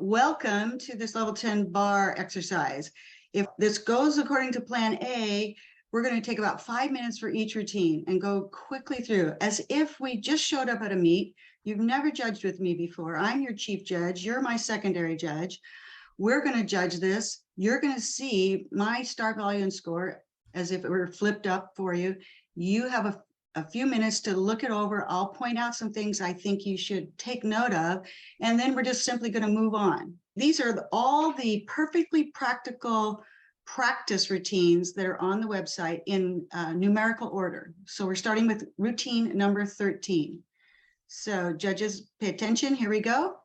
Welcome to this level 10 bar exercise. If this goes according to plan A, we're going to take about 5 minutes for each routine and go quickly through as if we just showed up at a meet. You've never judged with me before. I'm your chief judge. You're my secondary judge. We're going to judge this. You're going to see my start value and score as if it were flipped up for you. You have a few minutes to look it over. I'll point out some things I think you should take note of, and then we're just simply going to move on. These are all the perfectly practical practice routines that are on the website in numerical order. So we're starting with routine number 13. So judges, pay attention. Here we go.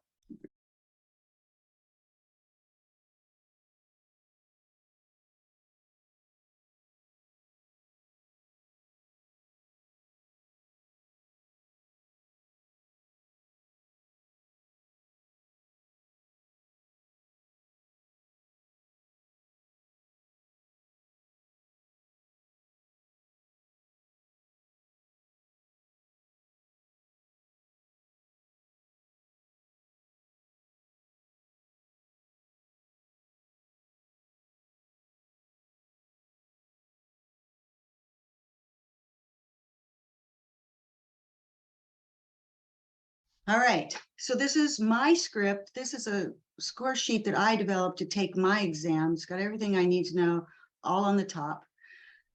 All right, so this is my script. This is a score sheet that I developed to take my exam. It's got everything I need to know all on the top.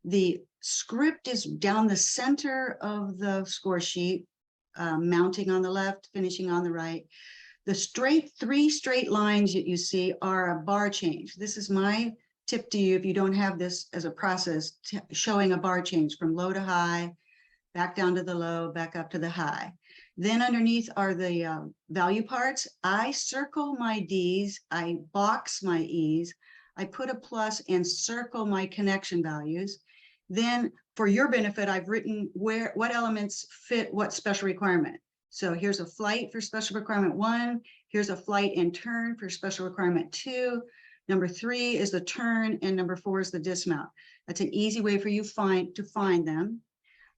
The script is down the center of the score sheet, mounting on the left, finishing on the right. The three straight lines that you see are a bar change. This is my tip to you if you don't have this as a process, showing a bar change from low to high, back down to the low, back up to the high. Then underneath are the value parts. I circle my D's, I box my E's, I put a plus and circle my connection values. Then for your benefit, I've written what elements fit what special requirement. So here's a flight for special requirement 1, here's a flight and turn for special requirement 2, number 3 is the turn, and number 4 is the dismount. That's an easy way for you to find them.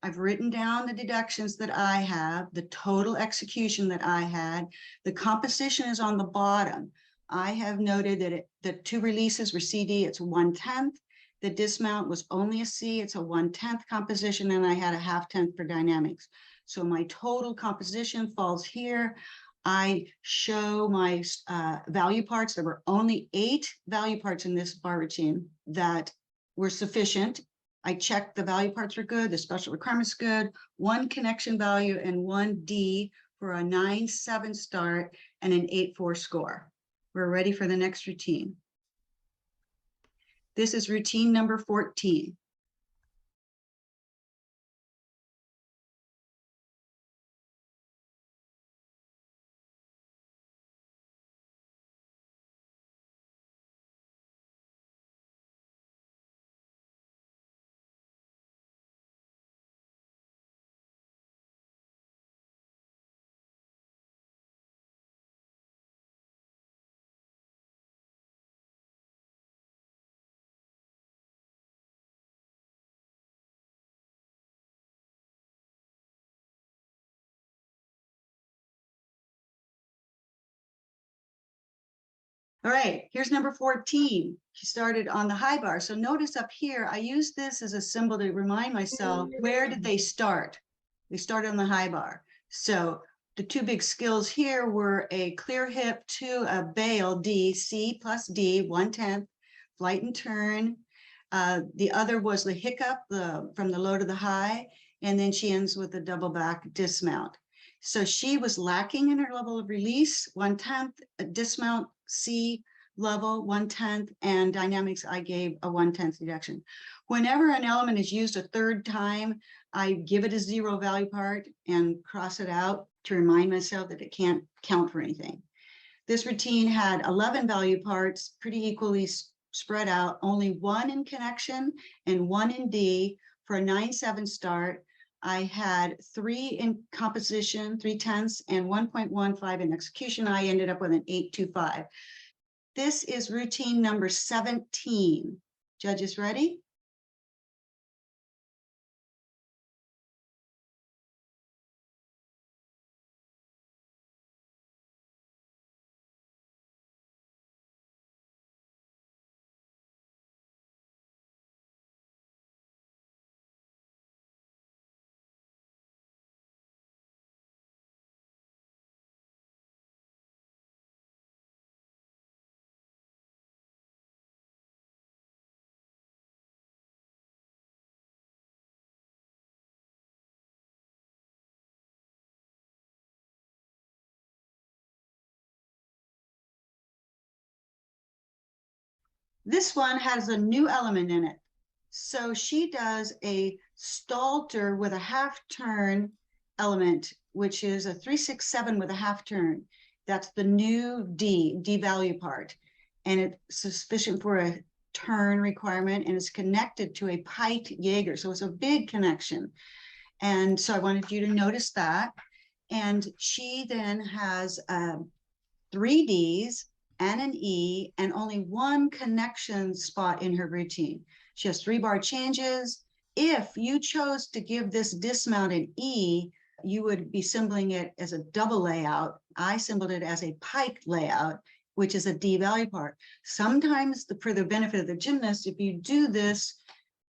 I've written down the deductions that I have, the total execution that I had. The composition is on the bottom. I have noted that the 2 releases were CD, it's 1/10. The dismount was only a C, it's a 1/10 composition, and I had a 1/2 for dynamics. So my total composition falls here. I show my value parts. There were only 8 value parts in this bar routine that were sufficient. I checked the value parts were good, the special requirements good, 1 connection value and 1 D for a 9-7 start and an 8-4 score. We're ready for the next routine. This is routine number 14. All right, here's number 14. She started on the high bar. So notice up here, I use this as a symbol to remind myself, where did they start? They started on the high bar. So the 2 big skills here were a clear hip to a bail, D, C plus D, 1/10, flight and turn. The other was the hiccup from the low to the high, and then she ends with a double back dismount. So she was lacking in her level of release, 1/10, dismount C level 1/10, and dynamics I gave a 1/10 deduction. Whenever an element is used a 3rd time, I give it a 0 value part and cross it out to remind myself that it can't count for anything. This routine had 11 value parts, pretty equally spread out, only 1 in connection and 1 in D for a 9-7 start. I had 3 in composition, 3/10, and 1.15 in execution. I ended up with an 8.25. This is routine number 17. Judges ready? This one has a new element in it. So she does a Stalter with a half turn element, which is a 367 with a half turn. That's the new D value part. And it's sufficient for a turn requirement, and it's connected to a piked Jaeger. So it's a big connection. And so I wanted you to notice that. And she then has 3 Ds and an E and only one connection spot in her routine. She has 3-bar changes. If you chose to give this dismount an E, you would be symboling it as a double layout. I symboled it as a pike layout, which is a D value part. Sometimes for the benefit of the gymnast, if you do this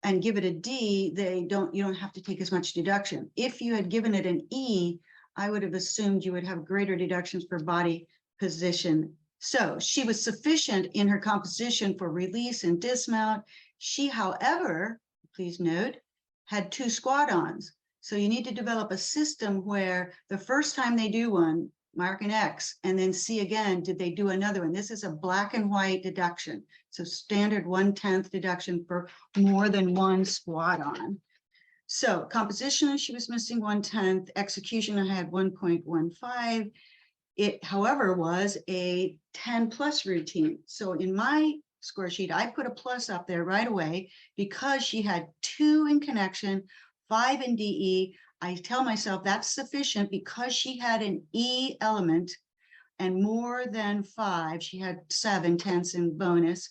and give it a D, you don't have to take as much deduction. If you had given it an E, I would have assumed you would have greater deductions for body position. So she was sufficient in her composition for release and dismount. She, however, please note, had 2 squat-ons. So you need to develop a system where the first time they do one, mark an X, and then see again, did they do another one? This is a black and white deduction. So standard 1/10 deduction for more than one squat-on. So composition, she was missing 1/10. Execution, I had 1.15. It, however, was a 10 plus routine. So in my score sheet, I put a plus up there right away because she had 2 in connection, 5 in DE. I tell myself that's sufficient because she had an E element and more than 5. She had 7 tenths in bonus.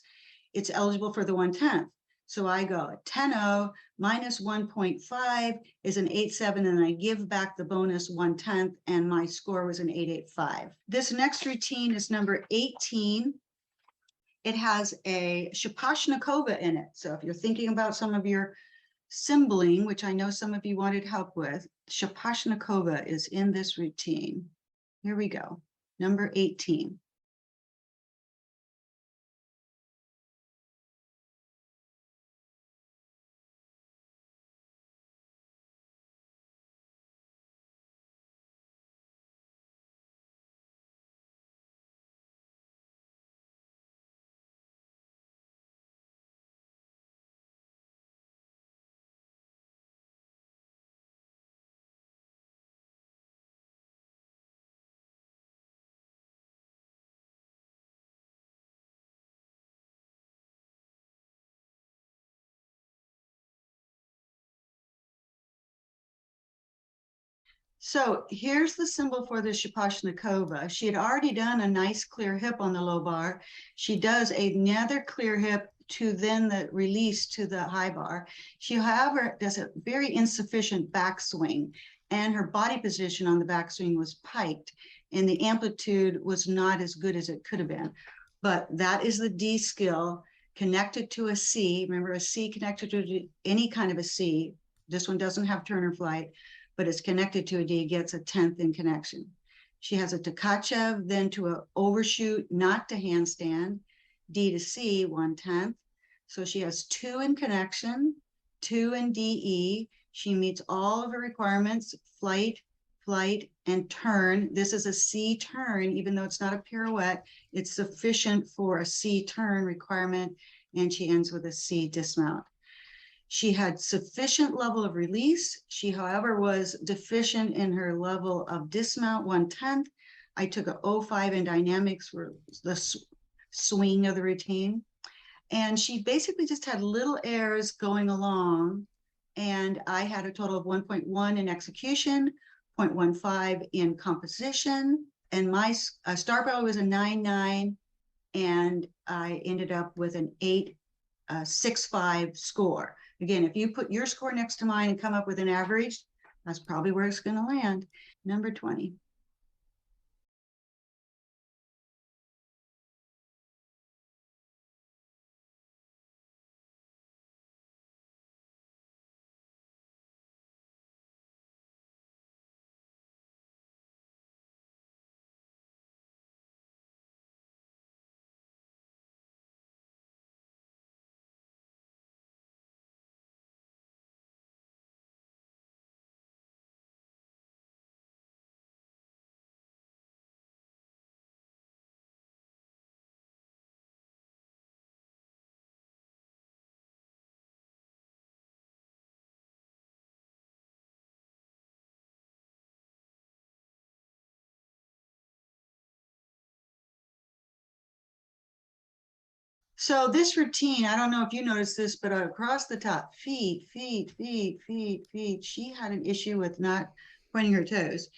It's eligible for the 1/10. So I go 10.0 minus 1.5 is an 8.7, and I give back the bonus 1/10, and my score was an 8.85. This next routine is number 18. It has a Shapashnikova in it. So if you're thinking about some of your symboling, which I know some of you wanted help with, Shapashnikova is in this routine. Here we go, number 18. So here's the symbol for the Shapashnikova. She had already done a nice clear hip on the low bar. She does another clear hip to then the release to the high bar. She, however, does a very insufficient backswing, and her body position on the backswing was piked, and the amplitude was not as good as it could have been. But that is the D skill connected to a C. Remember, a C connected to any kind of a C. This one doesn't have Turner flight, but it's connected to a D, gets a 10th in connection. She has a Tkachev, then to an overshoot, not to handstand, D to C, 1/10. So she has 2 in connection, 2 in DE. She meets all of her requirements, flight, and turn. This is a C turn, even though it's not a pirouette, it's sufficient for a C turn requirement, and she ends with a C dismount. She had sufficient level of release. She, however, was deficient in her level of dismount, 1/10. I took a 0.5 in dynamics for the swing of the routine. And she basically just had little errors going along. And I had a total of 1.1 in execution, 0.15 in composition. And my star value was a 9.9. And I ended up with an 8.65 score. Again, if you put your score next to mine and come up with an average, that's probably where it's going to land. Number 20. So this routine, I don't know if you noticed this, but across the top, feet, feet, feet, feet, feet. She had an issue with not pointing her toes.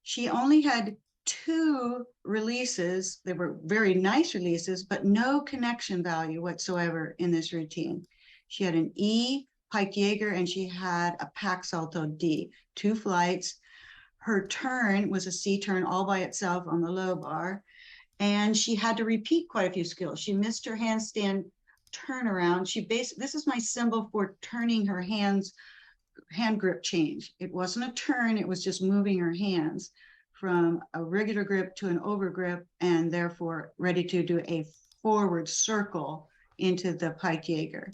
She only had 2 releases. They were very nice releases, but no connection value whatsoever in this routine. She had an E Pike Jaeger and she had a Pack Salto D, 2 flights. Her turn was a C turn all by itself on the low bar. And she had to repeat quite a few skills. She missed her handstand turnaround. This is my symbol for turning her hands, hand grip change. It wasn't a turn, it was just moving her hands from a regular grip to an over grip, and therefore ready to do a forward circle into the Pike Jaeger.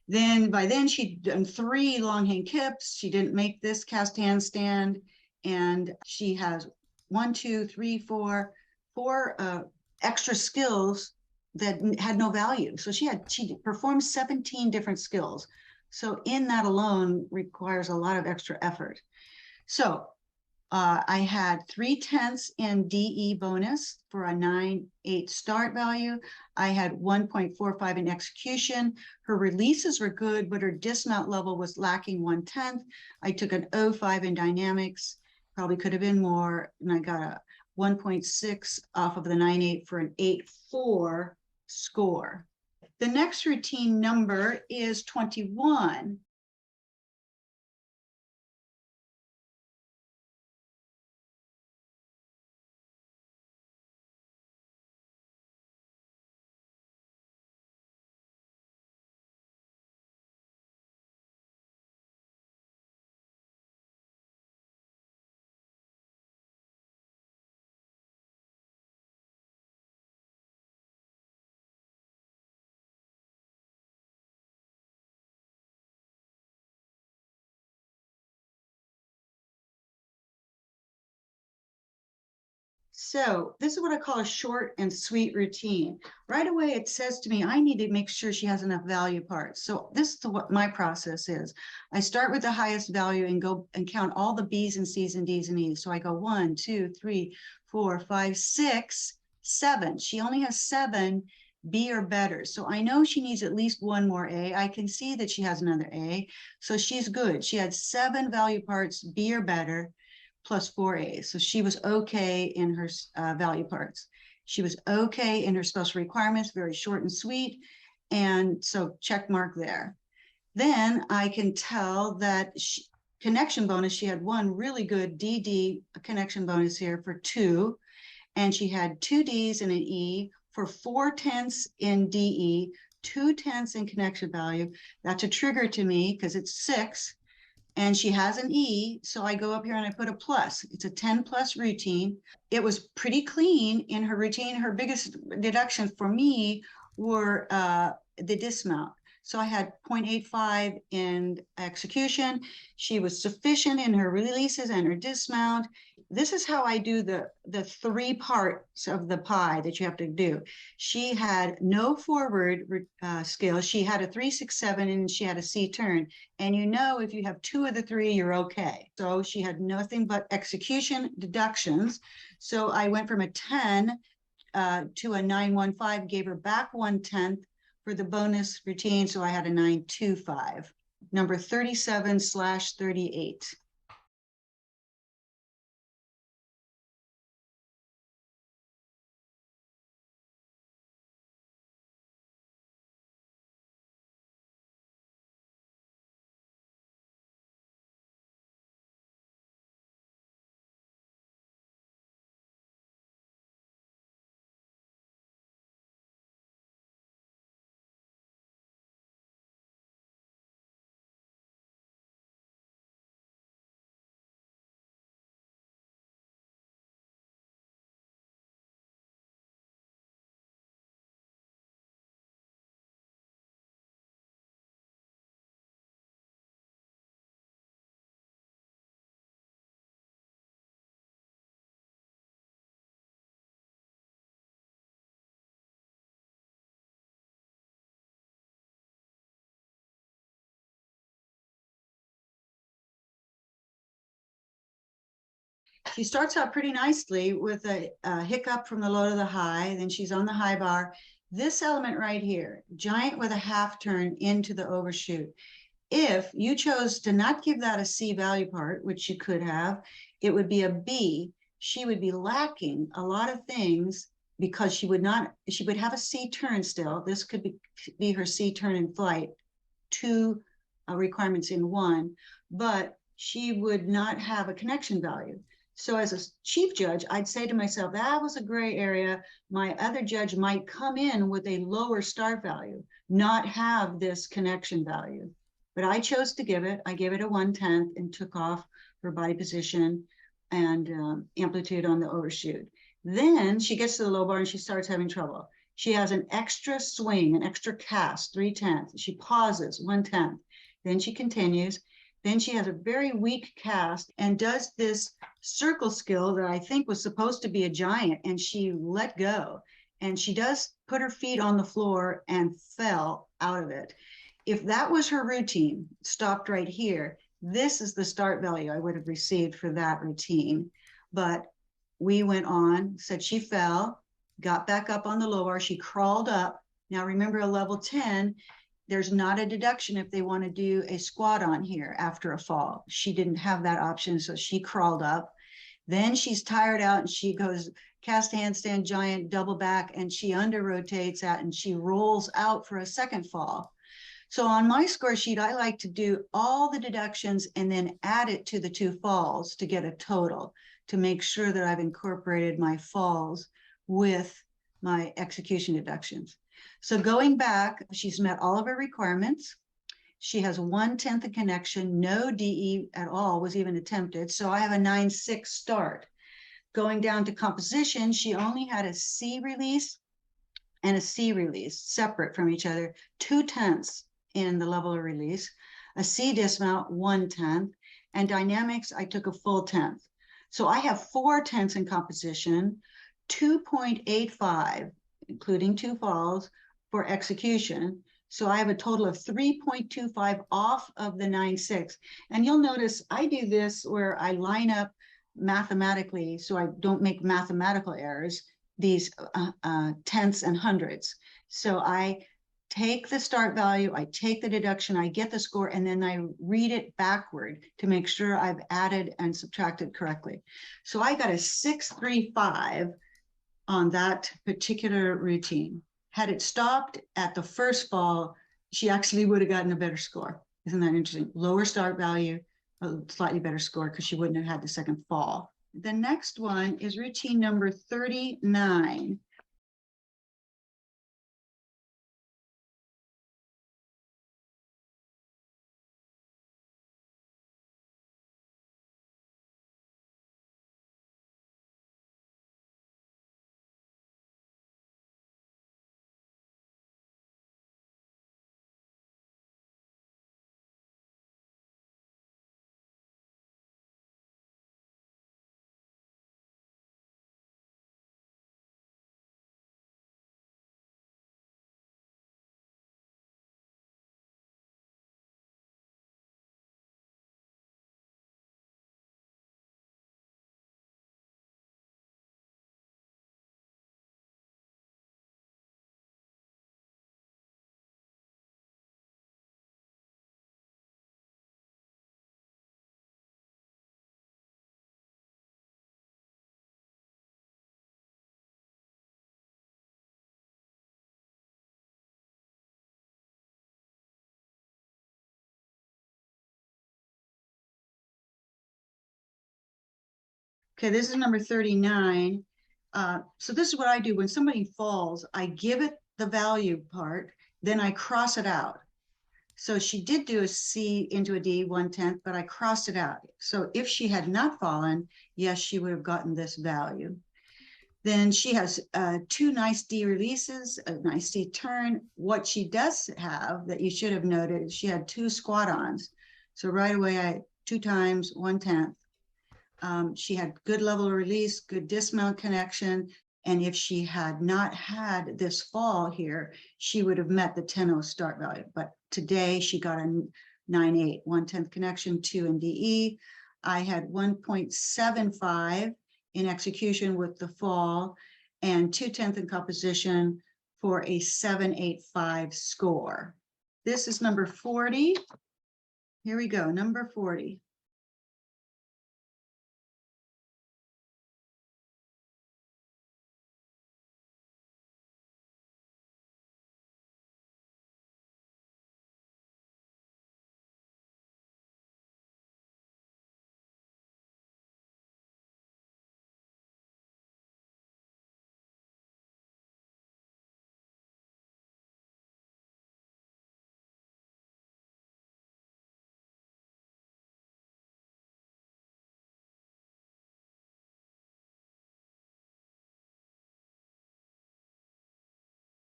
By then she'd done 3 long hand kips. She didn't make this cast handstand, and she has 1, 2, 3, 4 extra skills that had no value. So she performed 17 different skills. So in that alone requires a lot of extra effort. So I had 3/10 in DE bonus for a 9.8 start value. I had 1.45 in execution. Her releases were good, but her dismount level was lacking 1/10. I took an 0.5 in dynamics, probably could have been more, and I got a 1.6 off of the 9.8 for an 8.4 score. The next routine number is 21. So this is what I call a short and sweet routine. Right away, it says to me, I need to make sure she has enough value parts. So this is what my process is. I start with the highest value and go and count all the B's and C's and D's and E's. So I go 1, 2, 3, 4, 5, 6, 7. She only has 7 B or better. So I know she needs at least 1 more A. I can see that she has another A. So she's good. She had 7 value parts B or better, plus 4 A's. So she was okay in her value parts. She was okay in her special requirements, very short and sweet. And so check mark there. Then I can tell that connection bonus, she had 1 really good DD connection bonus here for 2. And she had 2 D's and an E for 4/10 in DE, 2/10 in connection value. That's a trigger to me because it's 6. And she has an E, so I go up here and I put a plus. It's a 10 plus routine. It was pretty clean in her routine. Her biggest deductions for me were the dismount. So I had 0.85 in execution. She was sufficient in her releases and her dismount. This is how I do the 3 parts of the pie that you have to do. She had no forward skill. She had a 3, 6, 7, and she had a C turn. And you know, if you have 2 of the 3, you're okay. So she had nothing but execution deductions. So I went from a 10 to a 9.15, gave her back 1/10 for the bonus routine. So I had a 9.25, number 37/38. She starts out pretty nicely with a hiccup from the low to the high. Then she's on the high bar, This element right here, giant with a half turn into the overshoot. If you chose to not give that a C value part, which you could have, it would be a B. She would be lacking a lot of things because she would have a C turn still. This could be her C turn in flight, two requirements in one, but she would not have a connection value. So as a chief judge, I'd say to myself, that was a gray area. My other judge might come in with a lower start value, not have this connection value. But I chose to give it. I gave it a 1/10 and took off her body position and amplitude on the overshoot. Then she gets to the low bar and she starts having trouble. She has an extra swing, an extra cast, 3/10. She pauses, 1/10. Then she continues. Then she has a very weak cast and does this circle skill that I think was supposed to be a giant, and she let go. And she does put her feet on the floor and fell out of it. If that was her routine, stopped right here, this is the start value I would have received for that routine. But we went on, said she fell, got back up on the low bar, she crawled up. Now remember, a level 10, there's not a deduction if they want to do a squat on here after a fall. She didn't have that option, so she crawled up. Then she's tired out and she goes cast handstand, giant, double back, and she under rotates that and she rolls out for a second fall. So on my score sheet, I like to do all the deductions and then add it to the two falls to get a total, to make sure that I've incorporated my falls with my execution deductions. So going back, she's met all of her requirements. She has 1/10 of connection, no DE at all was even attempted. So I have a 9/6 start. Going down to composition, she only had a C release and a C release separate from each other, 2/10 in the level of release, a C dismount, 1/10, and dynamics, I took a full 10th. So I have 4/10 in composition, 2.85, including two falls, for execution. So I have a total of 3.25 off of the 9/6. And you'll notice I do this where I line up mathematically so I don't make mathematical errors, these tenths and hundreds. So I take the start value, I take the deduction, I get the score, and then I read it backward to make sure I've added and subtracted correctly. So I got a 635 on that particular routine. Had it stopped at the first fall, she actually would have gotten a better score. Isn't that interesting? Lower start value, a slightly better score because she wouldn't have had the second fall. The next one is routine number 39. Okay, this is number 39. So this is what I do when somebody falls. I give it the value part, then I cross it out. So she did do a C into a D, 1/10, but I crossed it out. So if she had not fallen, yes, she would have gotten this value. Then she has two nice D releases, a nice D turn. What she does have that you should have noted, she had two squat-ons. So right away, I 2 times 1/10. She had good level of release, good dismount connection. And if she had not had this fall here, she would have met the 10.0 start value. But today she got a 9.8, 1/10 connection, 2 in DE. I had 1.75 in execution with the fall and 2/10 in composition for a 785 score. This is number 40. Here we go, number 40.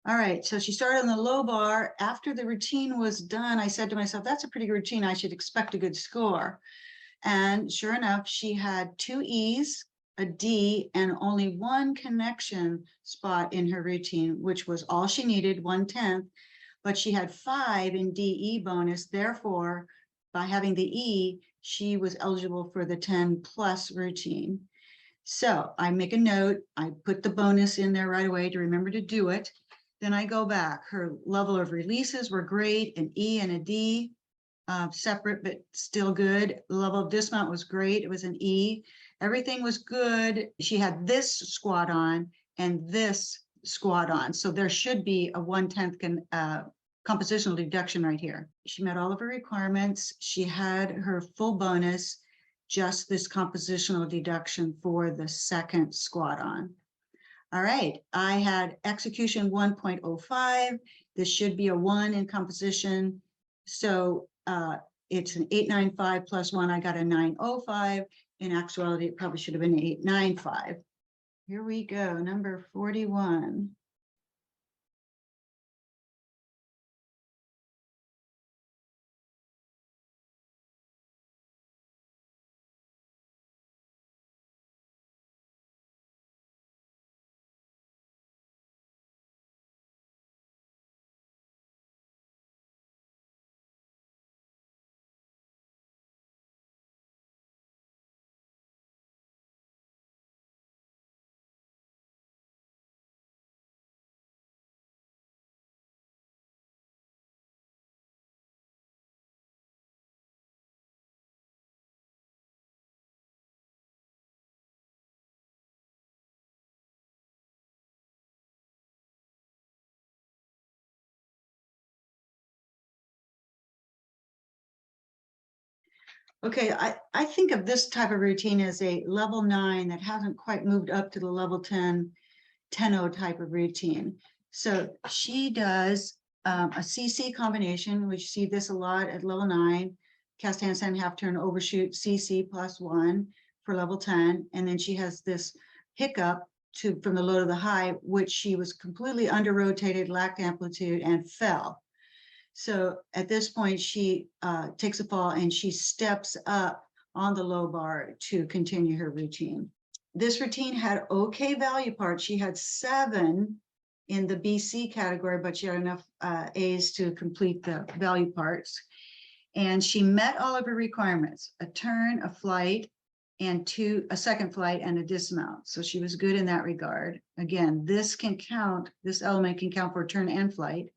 All right, so she started on the low bar. After the routine was done, I said to myself, that's a pretty good routine. I should expect a good score. And sure enough, she had 2 E's, a D, and only 1 connection spot in her routine, which was all she needed, 1/10. But she had 5 in DE bonus. Therefore, by having the E, she was eligible for the 10 plus routine. So I make a note, I put the bonus in there right away to remember to do it. Then I go back. Her level of releases were great, an E and a D, separate but still good. The level of dismount was great. It was an E. Everything was good. She had this squat on and this squat on. So there should be a 1/10 compositional deduction right here. She met all of her requirements. She had her full bonus, just this compositional deduction for the second squat on. All right, I had execution 1.05. This should be a 1 in composition. So it's an 895 plus 1. I got a 905. In actuality, it probably should have been 895. Here we go, number 41. Okay, I think of this type of routine as a level 9 that hasn't quite moved up to the level 10, 10-0 type of routine. So she does a CC combination. We see this a lot at level 9, cast handstand, half turn, overshoot, CC plus 1 for level 10. And then she has this hiccup from the low to the high, which she was completely under rotated, lacked amplitude, and fell. So at this point, she takes a fall and she steps up on the low bar to continue her routine. This routine had okay value parts. She had 7 in the BC category, but she had enough A's to complete the value parts. And she met all of her requirements, a turn, a flight, and a second flight and a dismount. So she was good in that regard. Again, this element can count for turn and flight.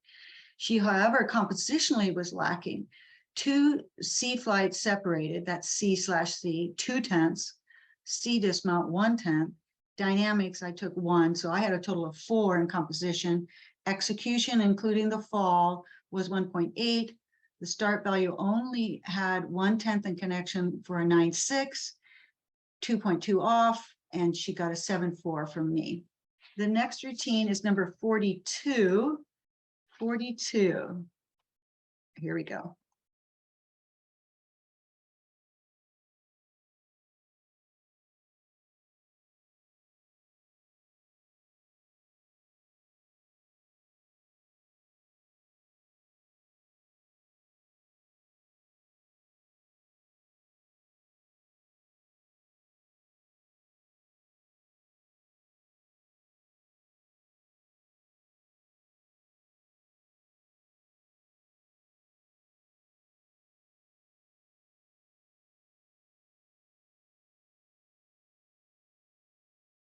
She, however, compositionally was lacking 2 C flights separated, that's C/C, 2/10, C dismount 1/10, dynamics, I took 1, so I had a total of 4 in composition. Execution, including the fall, was 1.8. The start value only had 1/10 in connection for a 9.6, 2.2 off, and she got a 7.4 from me. The next routine is number 42. 42. Here we go.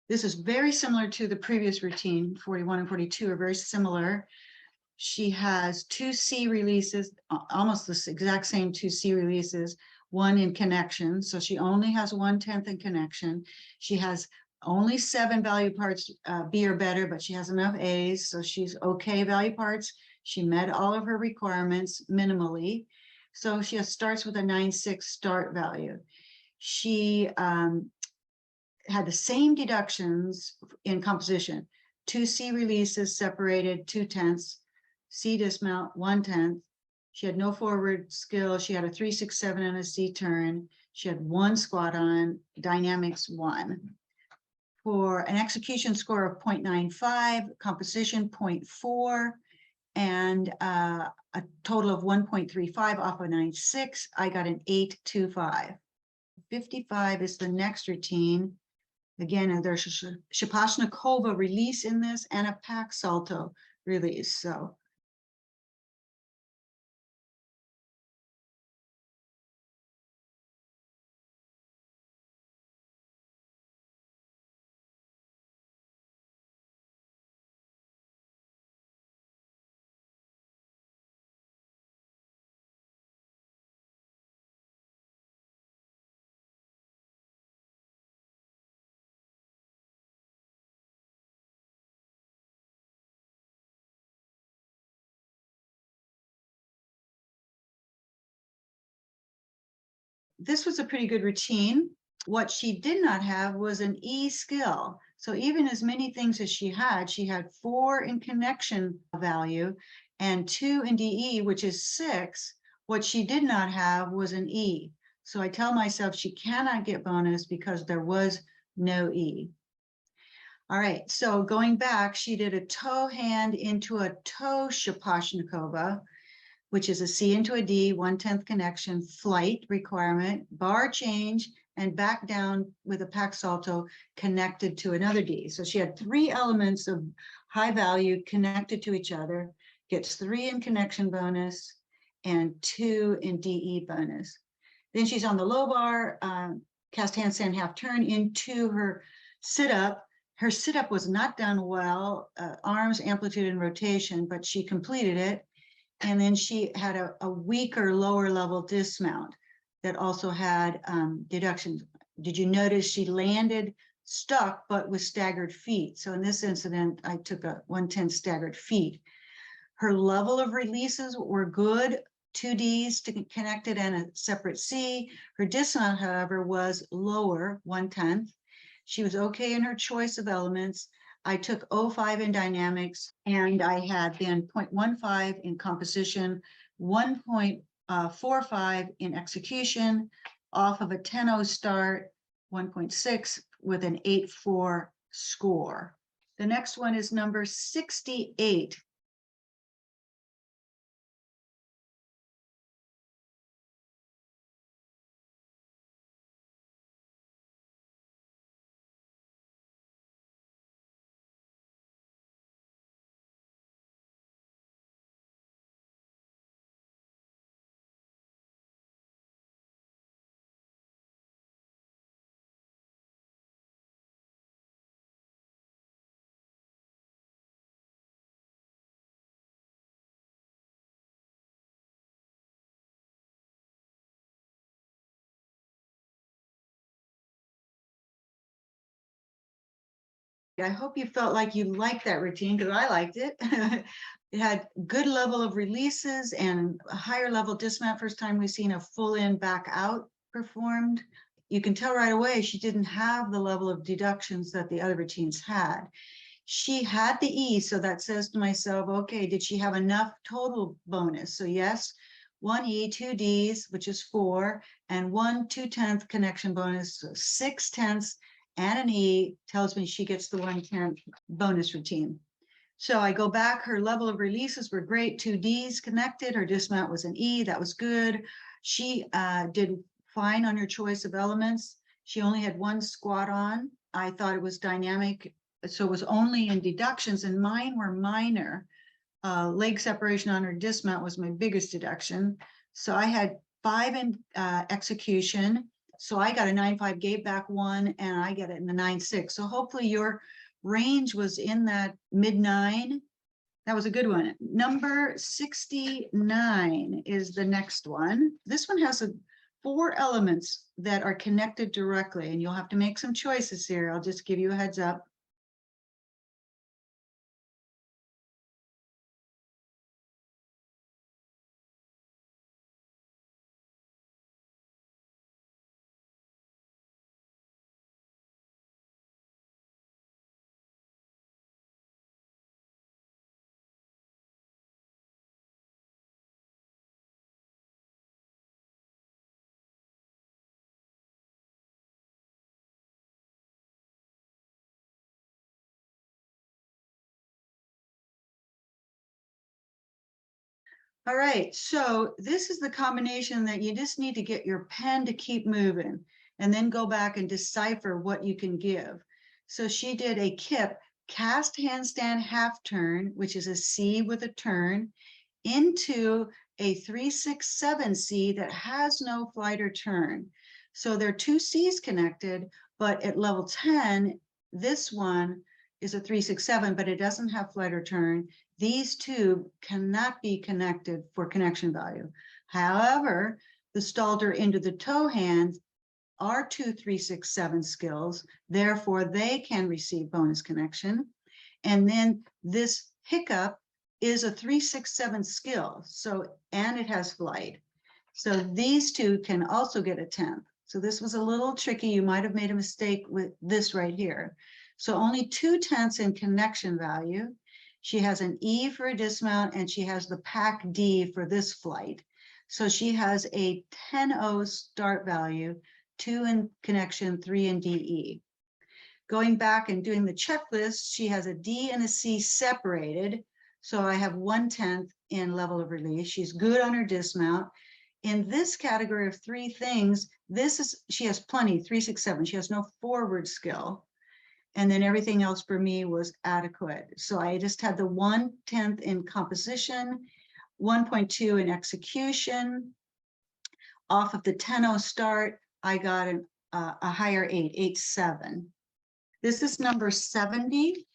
This is very similar to the previous routine. 41 and 42 are very similar. She has 2 C releases, almost the exact same 2 C releases, 1 in connection. So she only has 1/10 in connection. She has only 7 value parts B or better, but she has enough A's. So she's okay value parts. She met all of her requirements minimally. So she starts with a 9.6 start value. She had the same deductions in composition. 2 C releases separated 2/10, C dismount 1/10. She had no forward skill. She had a 3.67 and a C turn. She had 1 squat on, dynamics 1. For an execution score of 0.95, composition 0.4, and a total of 1.35 off of 9.6, I got an 8.25. 55 is the next routine. Again, there's a Shavasana release in this and a pack salto release. So this was a pretty good routine. What she did not have was an E skill. So even as many things as she had 4 in connection value and 2 in DE, which is 6. What she did not have was an E. So I tell myself she cannot get bonus because there was no E. All right, so going back, she did a toe hand into a toe Shavasana, which is a C into a D, 1/10 connection, flight requirement, bar change, and back down with a pack salto connected to another D. So she had 3 elements of high value connected to each other, gets 3 in connection bonus and 2 in DE bonus. Then she's on the low bar, cast handstand half turn into her sit-up. Her sit-up was not done well, arms, amplitude, and rotation, but she completed it. And then she had a weaker lower level dismount that also had deductions. Did you notice she landed stuck, but with staggered feet? So in this incident, I took a 1/10 staggered feet. Her level of releases were good, 2 Ds to connected and a separate C. Her dismount, however, was lower, 1/10. She was okay in her choice of elements. I took 0.5 in dynamics, and I had then 0.15 in composition, 1.45 in execution, off of a 10.0 start, 1.6 with an 8.4 score. The next one is number 68. I hope you felt like you liked that routine, because I liked it. It had good level of releases and a higher level dismount. First time we've seen a full in back out performed. You can tell right away she didn't have the level of deductions that the other routines had. She had the E, so that says to myself, okay, did she have enough total bonus? So yes, 1 E, 2 Ds, which is 4, and 1 2/10 connection bonus, so 6/10 and an E tells me she gets the 1/10 bonus routine. So I go back, her level of releases were great, 2 Ds connected, her dismount was an E, that was good. She did fine on her choice of elements. She only had 1 squat on. I thought it was dynamic, so it was only in deductions, and mine were minor. Leg separation on her dismount was my biggest deduction. So I had 5 in execution, So I got a 9.5, gave back 1, and I get it in the 9.6. So hopefully your range was in that mid-9. That was a good one. Number 69 is the next one. This one has 4 elements that are connected directly, and you'll have to make some choices here. I'll just give you a heads up. All right, so this is the combination that you just need to get your pen to keep moving and then go back and decipher what you can give. So she did a kip, cast handstand half turn, which is a C with a turn, into a 3-6-7 C that has no flight or turn. So there are 2 C's connected, but at level 10, this one is a 3-6-7, but it doesn't have flight or turn. These 2 cannot be connected for connection value. However, the Stalter into the toe hands are 2 3-6-7 skills, therefore they can receive bonus connection. And then this hiccup is a 3-6-7 skill, so, and it has flight. So these 2 can also get a 10th. So this was a little tricky. You might have made a mistake with this right here. So only 2 tenths in connection value. She has an E for a dismount, and she has the pack D for this flight. So she has a 10-0 start value, 2 in connection, 3 in DE. Going back and doing the checklist, she has a D and a C separated. So I have 1/10 in level of release. She's good on her dismount. In this category of 3 things, she has plenty, 3-6-7. She has no forward skill. And then everything else for me was adequate. So I just had the 1/10 in composition, 1.2 in execution. Off of the 10-0 start, I got a higher 8.7. This is number 70.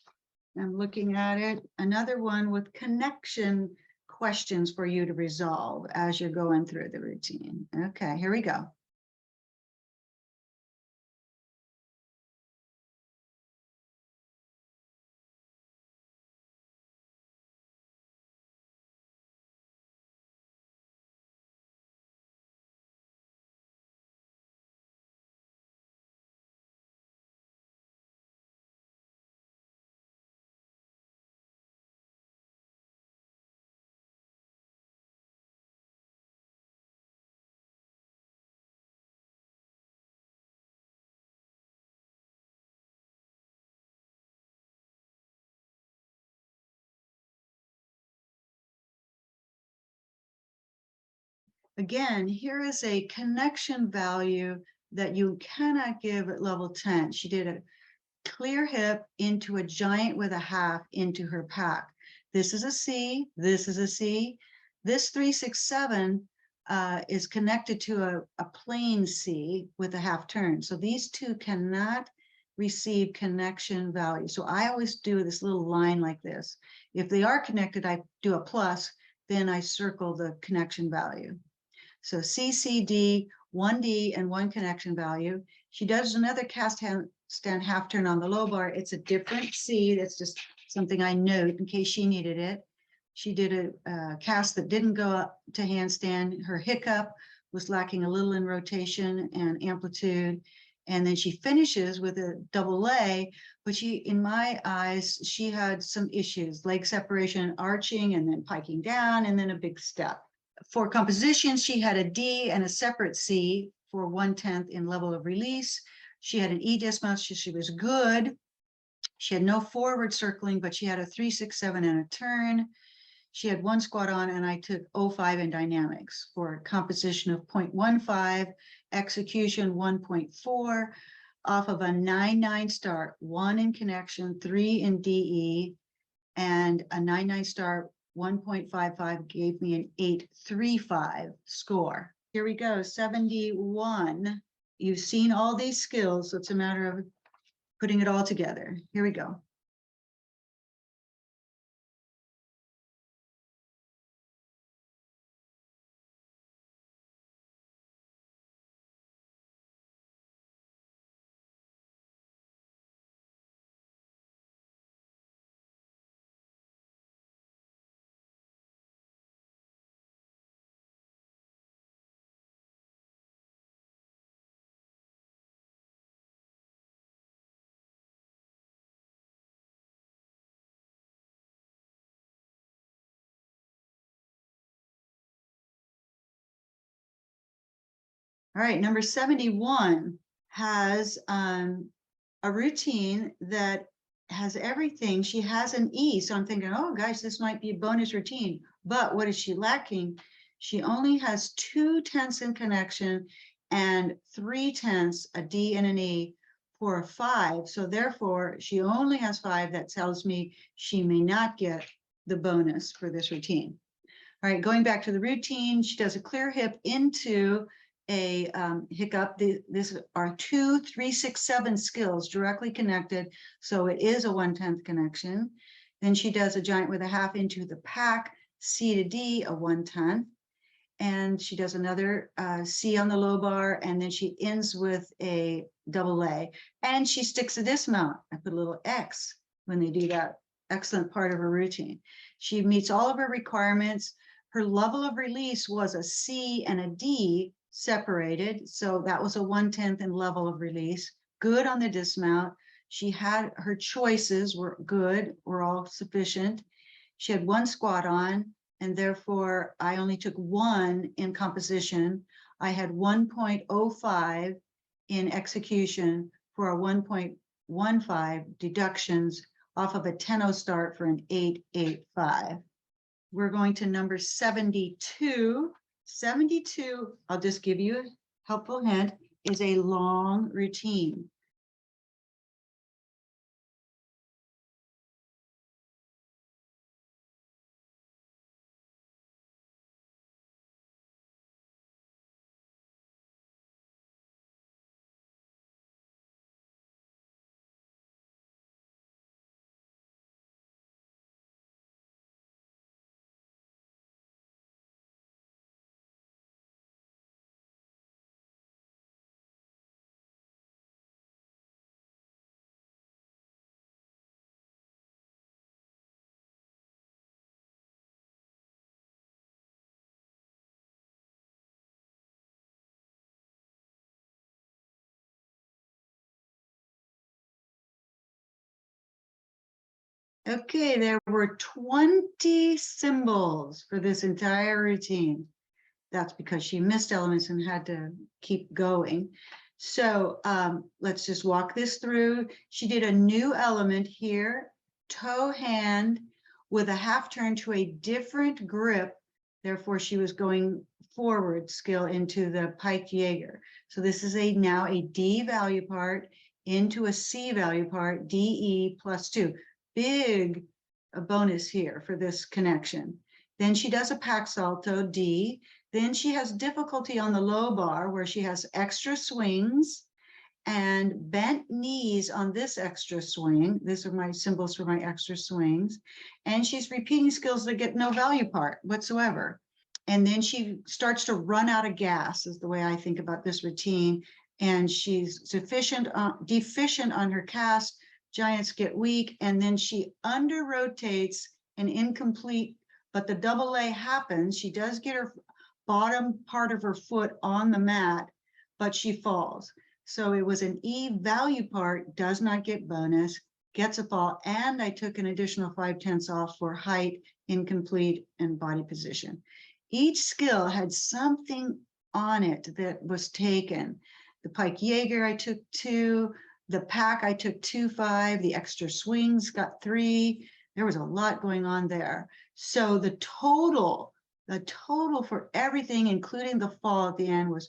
I'm looking at it. Another one with connection questions for you to resolve as you're going through the routine. Okay, here we go. Again, here is a connection value that you cannot give at level 10. She did a clear hip into a giant with a half into her pack. This is a C, this is a C. This 3-6-7 is connected to a plain C with a half turn. So these 2 cannot receive connection value. So I always do this little line like this. If they are connected, I do a plus, then I circle the connection value. So CCD, 1D and 1 connection value. She does another cast handstand half turn on the low bar. It's a different C. That's just something I note in case she needed it. She did a cast that didn't go up to handstand. Her hiccup was lacking a little in rotation and amplitude. And then she finishes with a double A, but in my eyes, she had some issues, leg separation, arching, and then piking down, and then a big step. For composition, she had a D and a separate C for 1/10 in level of release. She had an E dismount, so she was good. She had no forward circling, but she had a 3-6-7 and a turn. She had 1 squat on, and I took 0.5 in dynamics for a composition of 0.15, execution 1.4, off of a 9-9 start, 1 in connection, 3 in DE, and a 9-9 start, 1.55 gave me an 8.35 score. Here we go, 71 you've seen all these skills, so it's a matter of putting it all together. Here we go. All right, number 71 has a routine that has everything. She has an E, so I'm thinking, oh gosh, this might be a bonus routine. But what is she lacking? She only has 2 tenths in connection and 3 tenths, a D and an E, for a 5. So therefore, she only has 5. That tells me she may not get the bonus for this routine. All right, going back to the routine, she does a clear hip into a hiccup. These are 2, 3, 6, 7 skills directly connected. So it is a 1/10 connection. Then she does a giant with a half into the pack, C to D, a 1/10. And she does another C on the low bar, and then she ends with a double A. And she sticks a dismount. I put a little X when they do that. Excellent part of her routine. She meets all of her requirements. Her level of release was a C and a D separated. So that was a 1/10 in level of release. Good on the dismount. She had her choices were good, were all sufficient. She had 1 squat on, and therefore I only took 1 in composition. I had 1.05 in execution for a 1.15 deductions off of a 10-0 start for an 8.85. We're going to number 72. 72, I'll just give you a helpful hint, is a long routine. Okay, there were 20 symbols for this entire routine. That's because she missed elements and had to keep going. So let's just walk this through. She did a new element here, toe hand with a half turn to a different grip. Therefore, she was going forward skill into the pike Jaeger. So this is now a D value part into a C value part, DE +2. Big a bonus here for this connection. Then she does a pack salto, D. Then she has difficulty on the low bar where she has extra swings and bent knees on this extra swing. These are my symbols for my extra swings. And she's repeating skills that get no value part whatsoever. And then she starts to run out of gas is the way I think about this routine. And she's deficient on her cast. Giants get weak. And then she under rotates an incomplete, but the double A happens. She does get her bottom part of her foot on the mat, but she falls. So it was an E value part, does not get bonus, gets a fall, and I took an additional 5/10 off for height, incomplete, and body position. Each skill had something on it that was taken. The pike Jaeger, I took 2. The pack, I took 2.5. The extra swings got 3. There was a lot going on there. So the total for everything, including the fall at the end, was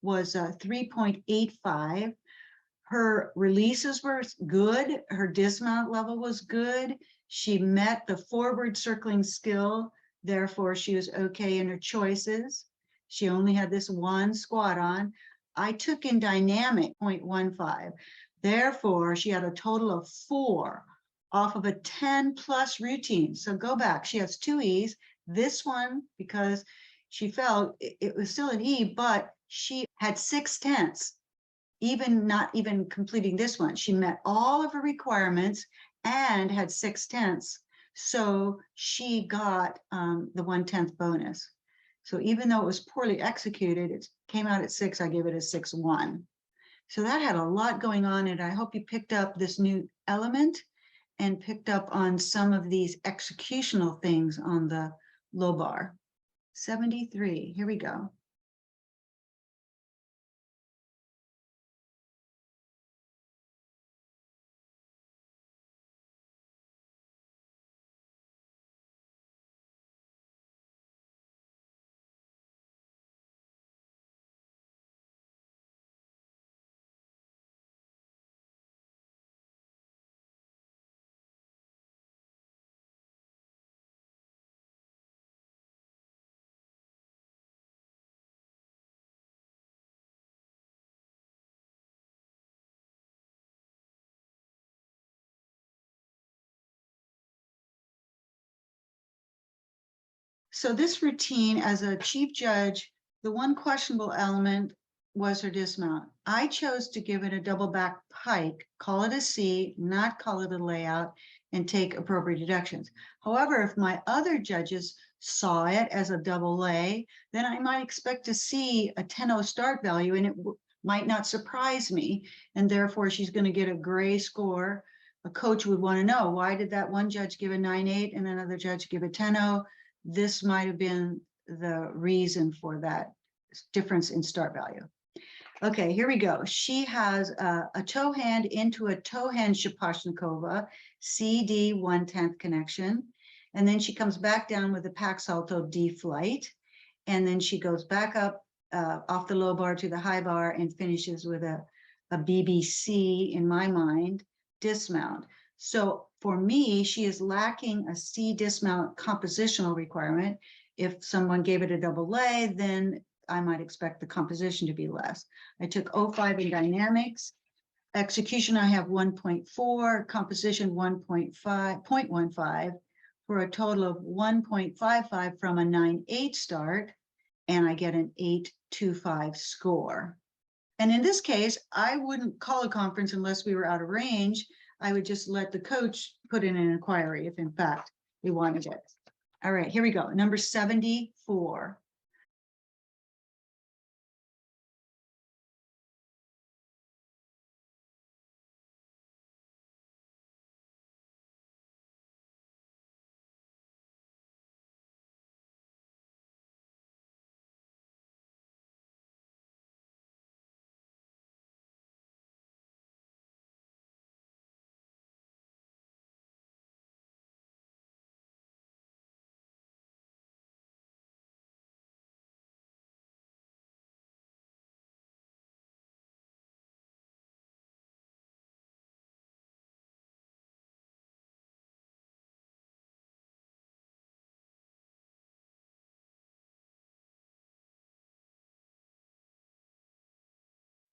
3.85. Her releases were good. Her dismount level was good. She met the forward circling skill. Therefore, she was okay in her choices. She only had this 1 squat on. I took in dynamic 0.15. Therefore, she had a total of 4 off of a 10 plus routine. So go back, she has 2 E's. This one, because she felt it was still an E, but she had 6/10, even not even completing this one. She met all of her requirements and had 6/10. So she got the 1/10 bonus. So even though it was poorly executed, it came out at 6, I give it a 6/1. So that had a lot going on, and I hope you picked up this new element and picked up on some of these executional things on the low bar. 73, here we go. So this routine, as a chief judge, the one questionable element was her dismount. I chose to give it a double back pike, call it a C, not call it a layout, and take appropriate deductions. However, if my other judges saw it as a double lay, then I might expect to see a 10-0 start value, and it might not surprise me. And therefore, she's going to get a gray score. A coach would want to know, why did that one judge give a 9/8 and another judge give a 10-0? This might have been the reason for that difference in start value. Okay, here we go. She has a toe hand into a toe hand Shaposhnikova, CD 1/10 connection. And then she comes back down with a pack salto D flight. And then she goes back up off the low bar to the high bar and finishes with a BBC, in my mind, dismount. So for me, she is lacking a C dismount compositional requirement. If someone gave it a double lay, then I might expect the composition to be less. I took 05 in dynamics. Execution, I have 1.4, composition 0.15, for a total of 1.55 from a 9/8 start, and I get an 8.25 score. And in this case, I wouldn't call a conference unless we were out of range. I would just let the coach put in an inquiry if in fact we wanted it. All right, here we go. Number 74.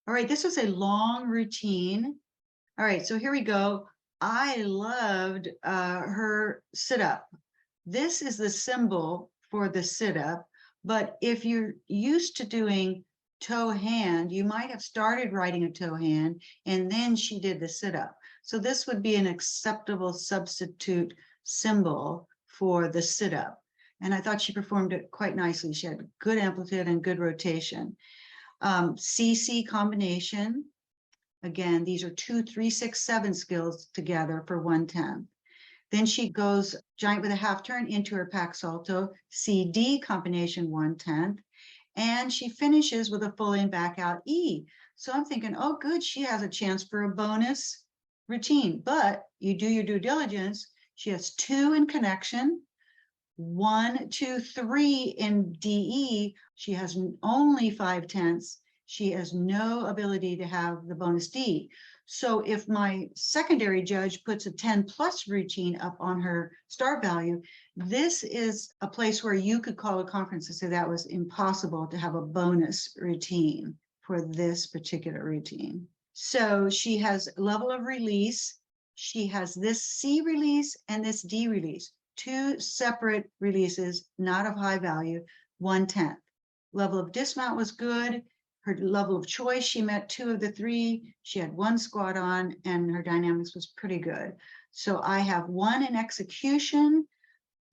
All right, this was a long routine. All right, so here we go. I loved her sit-up. This is the symbol for the sit-up, but if you're used to doing toe hand, you might have started writing a toe hand and then she did the sit-up. So this would be an acceptable substitute symbol for the sit-up. And I thought she performed it quite nicely. She had good amplitude and good rotation. CC combination. Again, these are 2, 3, 6, 7 skills together for 1/10. Then she goes giant with a half turn into her pack salto, CD combination 1/10, and she finishes with a full in back out E. So I'm thinking, oh, good, she has a chance for a bonus routine. But you do your due diligence. She has 2 in connection, 1, 2, 3 in DE. She has only 5/10. She has no ability to have the bonus D. So if my secondary judge puts a 10 plus routine up on her start value, this is a place where you could call a conference and say that was impossible to have a bonus routine for this particular routine. So she has level of release. She has this C release and this D release, two separate releases, not of high value, 1/10. Level of dismount was good. Her level of choice, she met 2 of the 3. She had 1 squat on, and her dynamics was pretty good. So I have 1 in execution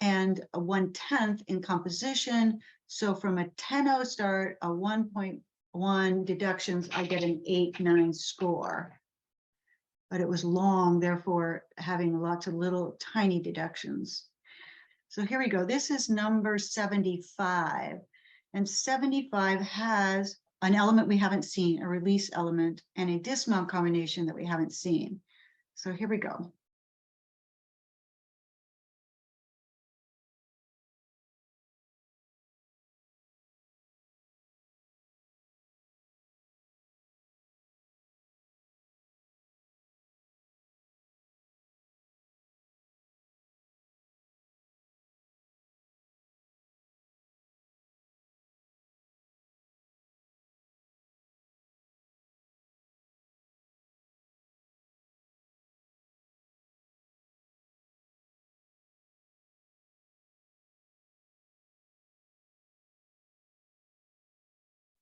and a 1/10 in composition. So from a 10-0 start, a 1.1 deductions, I get an 8-9 score. But it was long, therefore having lots of little tiny deductions. So here we go. This is number 75. And 75 has an element we haven't seen, a release element, and a dismount combination that we haven't seen. So here we go.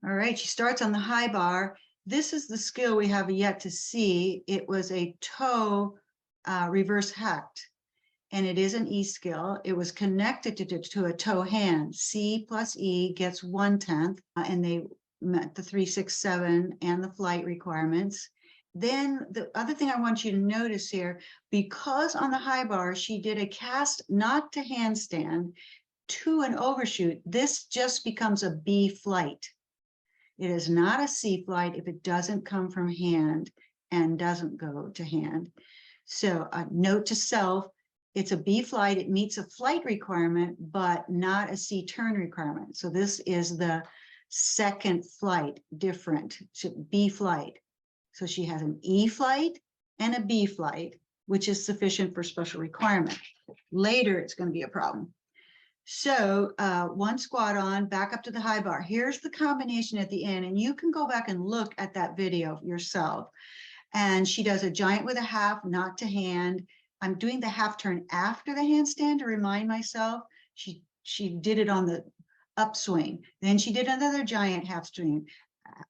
All right, she starts on the high bar. This is the skill we have yet to see. It was a toe reverse hacked, and it is an E skill. It was connected to a toe hand. C plus E gets 1/10, and they met the 3, 6, 7 and the flight requirements. Then the other thing I want you to notice here, because on the high bar, she did a cast not to handstand to an overshoot, this just becomes a B flight. It is not a C flight if it doesn't come from hand and doesn't go to hand. So a note to self, it's a B flight. It meets a flight requirement, but not a C turn requirement. So this is the second flight different, B flight. So she has an E flight and a B flight, which is sufficient for special requirement. Later, it's going to be a problem. So 1 squat on, back up to the high bar. Here's the combination at the end, and you can go back and look at that video yourself. And she does a giant with a half, not to hand. I'm doing the half turn after the handstand to remind myself. She did it on the upswing. Then she did another giant half swing,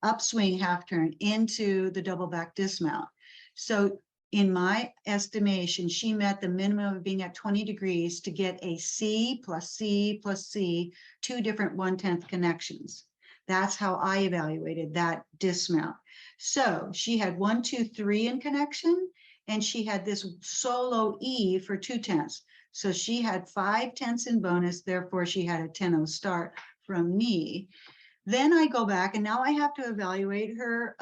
upswing half turn into the double back dismount. So in my estimation, she met the minimum of being at 20 degrees to get a C plus C plus C, 2 different 1/10 connections. That's how I evaluated that dismount. So she had 1, 2, 3 in connection, and she had this solo E for 2/10. So she had 5/10 in bonus, therefore she had a 10-0 start from me. Then I go back and now I have to evaluate her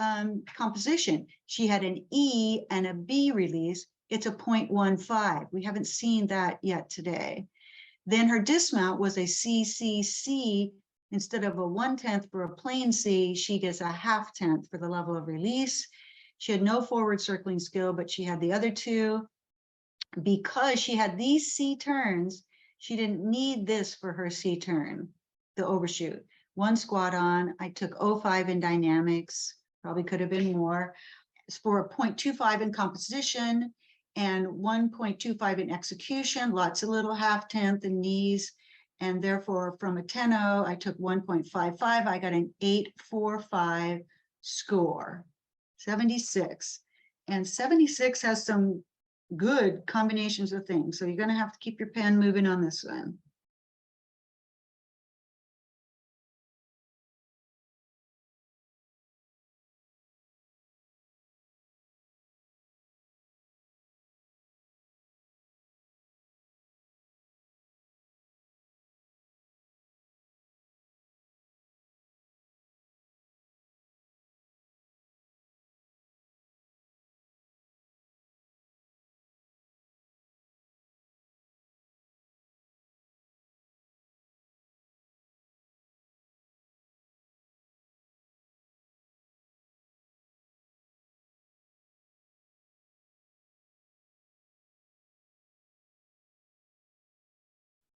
composition. She had an E and a B release. It's a 0.15. We haven't seen that yet today. Then her dismount was a CCC. Instead of a 1/10 for a plain C, she gets a 1/2 for the level of release. She had no forward circling skill, but she had the other 2. Because she had these C turns, she didn't need this for her C turn, the overshoot. 1 squat on, I took 0.5 in dynamics, probably could have been more. It's for a 0.25 in composition and 1.25 in execution, lots of little 1/2 in knees. And therefore from a 10-0, I took 1.55, I got an 8.45 score, 76. And 76 has some good combinations of things. So you're gonna have to keep your pen moving on this one.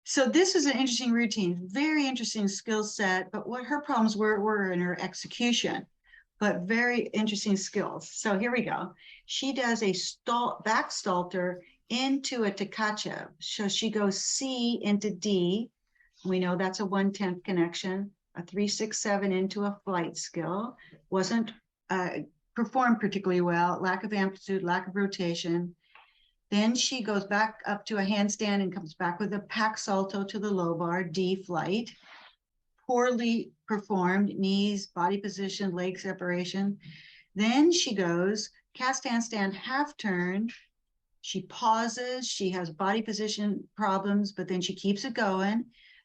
So this is an interesting routine, very interesting skill set, but what her problems were in her execution. but very interesting skills. So here we go. She does a back stalter into a Takacha. So she goes C into D. We know that's a 1/10 connection, a 3/6/7 into a flight skill. Wasn't performed particularly well, lack of amplitude, lack of rotation. Then she goes back up to a handstand and comes back with a pack salto to the low bar, D flight. Poorly performed, knees, body position, leg separation. Then she goes cast handstand half turn. She pauses, she has body position problems, but then she keeps it going.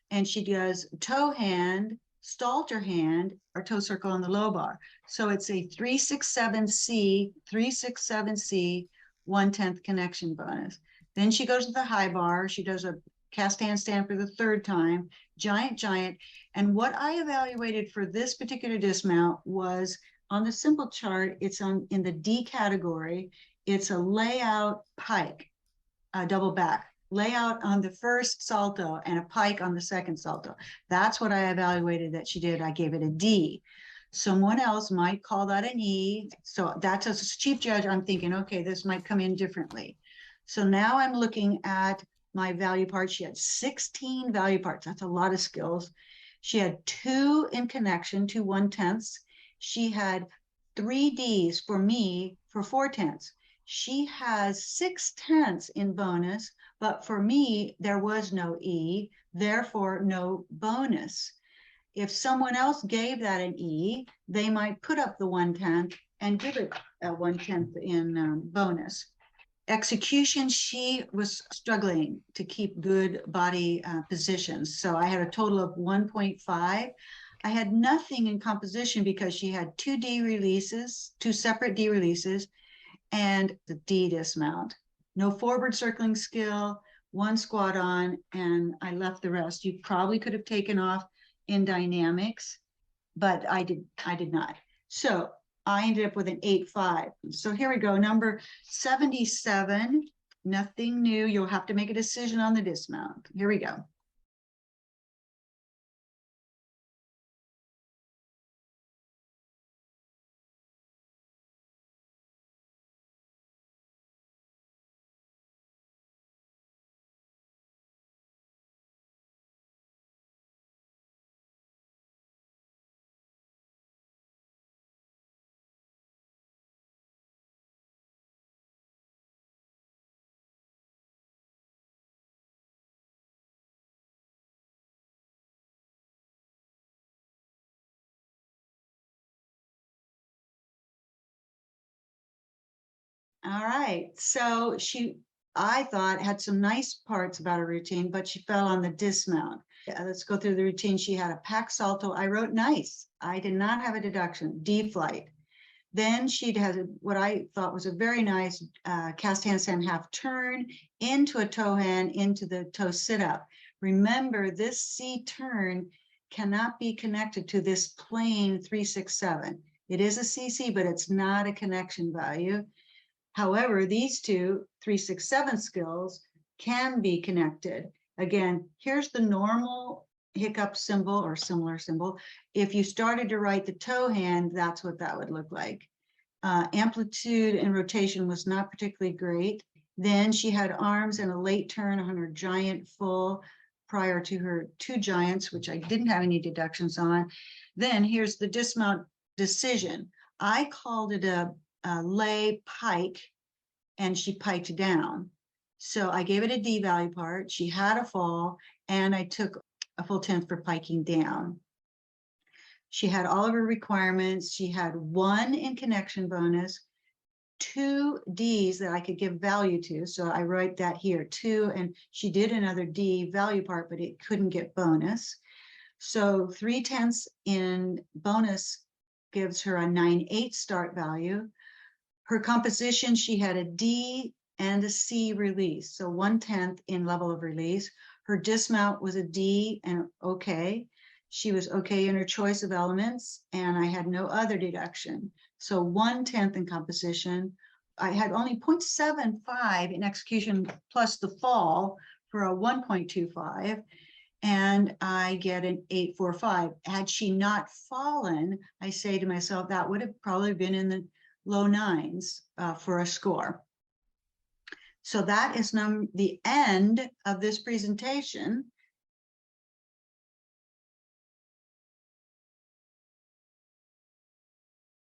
And she does toe hand, stalter hand, or toe circle on the low bar. So it's a 3/6/7C, 3/6/7C, 1/10 connection bonus. Then she goes to the high bar. She does a cast handstand for the third time, giant, giant. And what I evaluated for this particular dismount was on the simple chart, it's in the D category. It's a layout pike, a double back, layout on the first salto and a pike on the second salto. That's what I evaluated that she did. I gave it a D. Someone else might call that an E. So that's, as a chief judge, I'm thinking, okay, this might come in differently. So now I'm looking at my value parts. She had 16 value parts. That's a lot of skills. She had 2 in connection, 2 1/10ths. She had 3 Ds for me for 4/10ths. She has 6/10ths in bonus, but for me, there was no E, therefore no bonus. If someone else gave that an E, they might put up the 1/10 and give it a 1/10 in bonus. Execution, she was struggling to keep good body positions. So I had a total of 1.5. I had nothing in composition because she had 2 D releases, 2 separate D releases, and the D dismount. No forward circling skill, 1 squat on, and I left the rest. You probably could have taken off in dynamics, but I did not. So I ended up with an 8.5. So here we go, number 77, nothing new. You'll have to make a decision on the dismount. Here we go. All right, so I thought, had some nice parts about her routine, but she fell on the dismount. Let's go through the routine. She had a pack salto. I wrote nice. I did not have a deduction, D flight. Then she'd had what I thought was a very nice cast handstand half turn into a toe hand, into the toe sit up. Remember, this C turn cannot be connected to this plain 3/6/7. It is a CC, but it's not a connection value. However, these two 3/6/7 skills can be connected. Again, here's the normal hiccup symbol or similar symbol. If you started to write the toe hand, that's what that would look like. Amplitude and rotation was not particularly great. Then she had arms and a late turn on her giant full prior to her 2 giants, which I didn't have any deductions on. Then here's the dismount decision. I called it a lay pike, and she piked down. So I gave it a D value part. She had a fall, and I took a full 10th for piking down. She had all of her requirements. She had 1 in connection bonus, 2 Ds that I could give value to. So I write that here, 2, and she did another D value part, but it couldn't get bonus. So 3/10 in bonus gives her a 9.8 start value. Her composition, she had a D and a C release, so 1/10 in level of release. Her dismount was a D and okay. She was okay in her choice of elements, and I had no other deduction. So 1/10 in composition. I had only 0.75 in execution plus the fall for a 1.25. and I get an 8.45. Had she not fallen, I say to myself, that would have probably been in the low 9s for a score. So that is the end of this presentation.